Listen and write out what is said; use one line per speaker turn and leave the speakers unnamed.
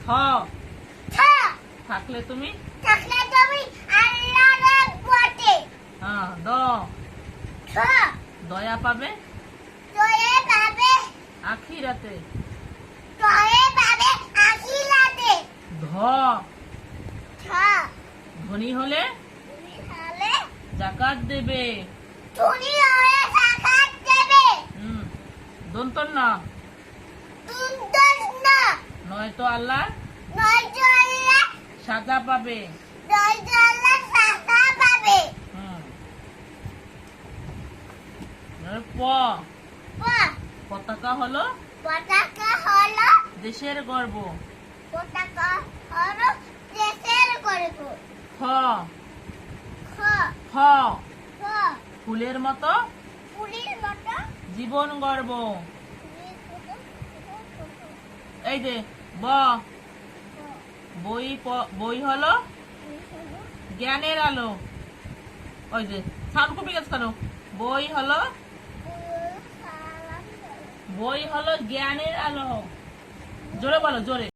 ছ
থাকলে তুমি
আল্লাহর পথে।
হ্যাঁ দ
ছ
দয়া পাবে
তোয়ে পাবে
আখিরাতে।
আখিরাতে।
ধ
ছ
ধনী হলে
হলে
জাকাত দেবে।
ধনী হয়ে যাকাত দেবে।
দন্তন না
তুন্দস না
নয়তো আল্লাহ
নয়তো আল্লাহ
সাজা পাবে।
নয়তো আল্লাহ সাজা পাবে।
প
প
পতাকা হলো
পতাকা হলো
দেশের গর্ব।
পতাকা হলো দেশের গর্ব।
খ
খ
খ
খ
ফুলের মতো
ফুলের মতো
জীবন গর্ব। এই যে ব বই হলো জ্ঞানের আলো। ওই যে সাউন্ড কপি গেছে কেন? বই হলো জ্ঞানের আলো। জোরে বলো, জোরে।